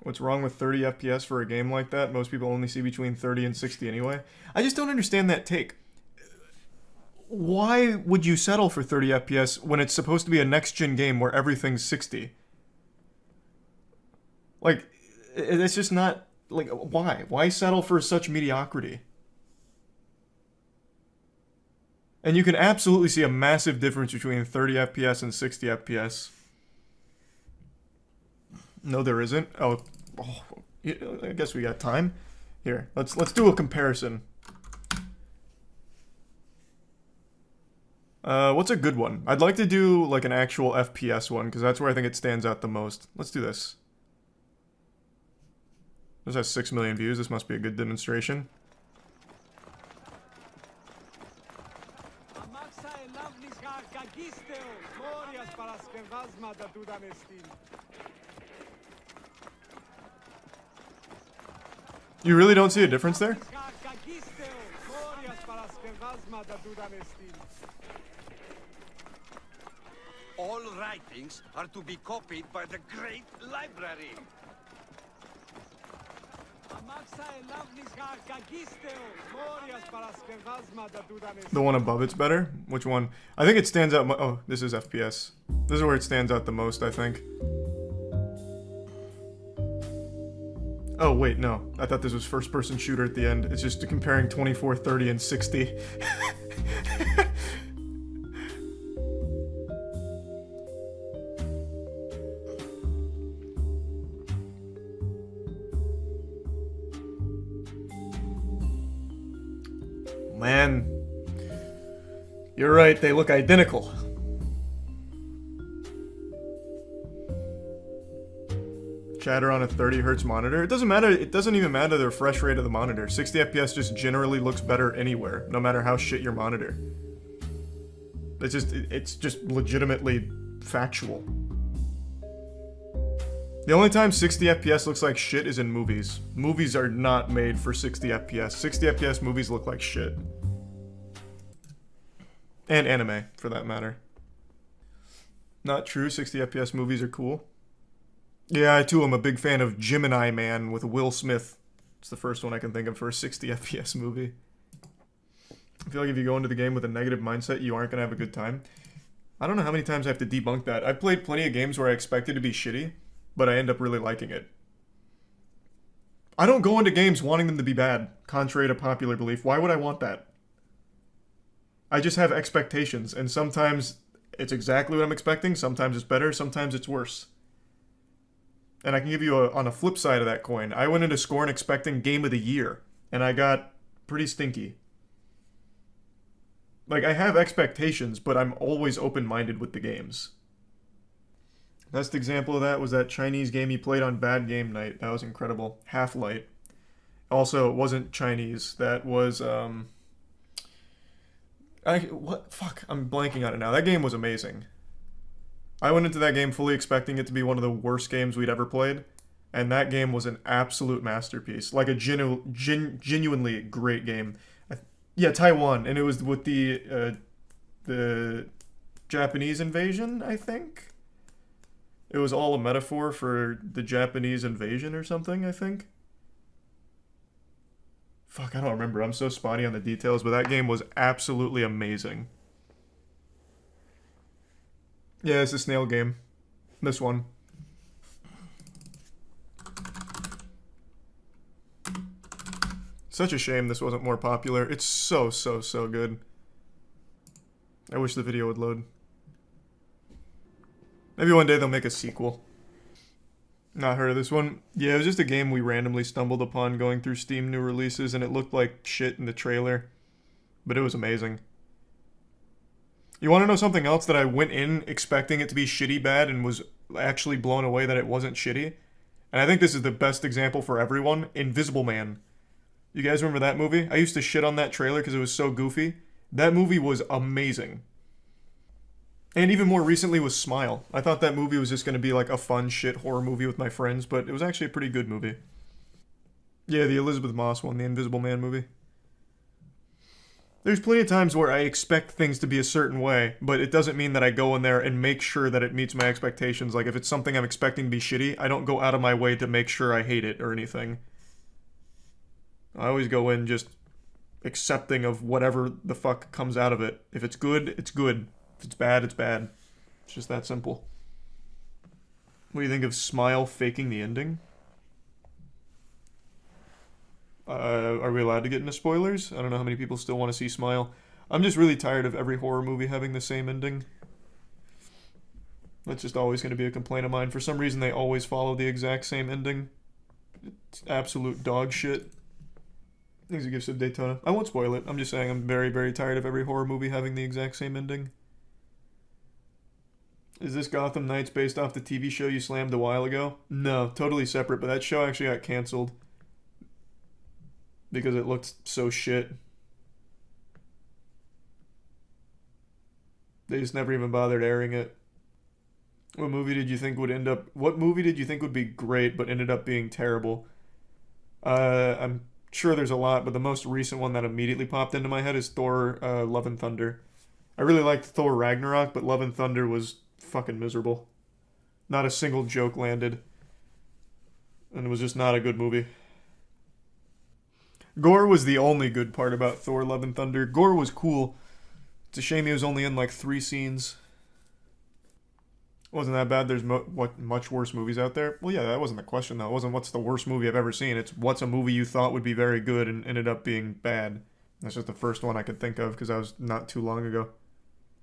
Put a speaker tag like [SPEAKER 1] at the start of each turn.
[SPEAKER 1] What's wrong with 30 FPS for a game like that? Most people only see between 30 and 60 anyway. I just don't understand that take. Why would you settle for 30 FPS when it's supposed to be a next-gen game where everything's 60? Like, it's just not... Like, why? Why settle for such mediocrity? And you can absolutely see a massive difference between 30 FPS and 60 FPS. No, there isn't. Oh, I guess we got time. Here, let's do a comparison. What's a good one? I'd like to do like an actual FPS one because that's where I think it stands out the most. Let's do this. This has 6 million views. This must be a good demonstration. You really don't see a difference there?
[SPEAKER 2] All writings are to be copied by the great library.
[SPEAKER 1] The one above it's better? Which one? I think it stands out oh, this is FPS. This is where it stands out the most, I think. Oh, wait, no. I thought this was first-person shooter at the end. It's just comparing 24, 30, and 60. Man. You're right, they look identical. Chatter on a 30 hertz monitor. It doesn't matter. It doesn't even matter the refresh rate of the monitor. 60 FPS just generally looks better anywhere, no matter how shit your monitor. It's just legitimately factual. The only time 60 FPS looks like shit is in movies. Movies are not made for 60 FPS. 60 FPS movies look like shit. And anime, for that matter. Not true, 60 FPS movies are cool. Yeah, I too am a big fan of Gemini Man with Will Smith. It's the first one I can think of for a 60 FPS movie. I feel like if you go into the game with a negative mindset, you aren't going to have a good time. I don't know how many times I have to debunk that. I've played plenty of games where I expected to be shitty, but I end up really liking it. I don't go into games wanting them to be bad, contrary to popular belief. Why would I want that? I just have expectations, and sometimes it's exactly what I'm expecting, sometimes it's better, sometimes it's worse. And I can give you on a flip side of that coin. I went into Scorn expecting Game of the Year, and I got pretty stinky. Like, I have expectations, but I'm always open-minded with the games. Best example of that was that Chinese game you played on Bad Game Night. That was incredible. Half-Light. Also, it wasn't Chinese. That was, Fuck, I'm blanking on it now. That game was amazing. I went into that game fully expecting it to be one of the worst games we'd ever played, and that game was an absolute masterpiece. Like a genuinely great game. Yeah, Taiwan, and it was with the Japanese invasion, I think? It was all a metaphor for the Japanese invasion or something, I think? Fuck, I don't remember. I'm so spotty on the details, but that game was absolutely amazing. Yeah, it's a snail game. This one. Such a shame this wasn't more popular. It's so good. I wish the video would load. Maybe one day they'll make a sequel. Not heard of this one. Yeah, it was just a game we randomly stumbled upon going through Steam new releases, and it looked like shit in the trailer. But it was amazing. You want to know something else that I went in expecting it to be shitty bad and was actually blown away that it wasn't shitty? And I think this is the best example for everyone. Invisible Man. You guys remember that movie? I used to shit on that trailer because it was so goofy. That movie was amazing. And even more recently was Smile. I thought that movie was just going to be like a fun shit horror movie with my friends, but it was actually a pretty good movie. Yeah, the Elizabeth Moss one, the Invisible Man movie. There's plenty of times where I expect things to be a certain way, but it doesn't mean that I go in there and make sure that it meets my expectations. Like, if it's something I'm expecting to be shitty, I don't go out of my way to make sure I hate it or anything. I always go in just accepting of whatever the fuck comes out of it. If it's good, it's good. If it's bad, it's bad. It's just that simple. What do you think of Smile faking the ending? Are we allowed to get into spoilers? I don't know how many people still want to see Smile. I'm just really tired of every horror movie having the same ending. That's just always going to be a complaint of mine. For some reason, they always follow the exact same ending. It's absolute dog shit. Things a gifts of Daytona. I won't spoil it. I'm just saying I'm very, very tired of every horror movie having the exact same ending. Is this Gotham Knights based off the TV show you slammed a while ago? No, totally separate, but that show actually got canceled. Because it looked so shit. They just never even bothered airing it. What movie did you think would be great but ended up being terrible? I'm sure there's a lot, but the most recent one that immediately popped into my head is Thor, Love and Thunder. I really liked Thor Ragnarok, but Love and Thunder was fucking miserable. Not a single joke landed. And it was just not a good movie. Gore was the only good part about Thor Love and Thunder. Gore was cool. It's a shame he was only in like 3 scenes. Wasn't that bad. There's much worse movies out there. Well, yeah, that wasn't the question though. It wasn't what's the worst movie I've ever seen. It's what's a movie you thought would be very good and ended up being bad. That's just the first one I could think of because that was not too long ago.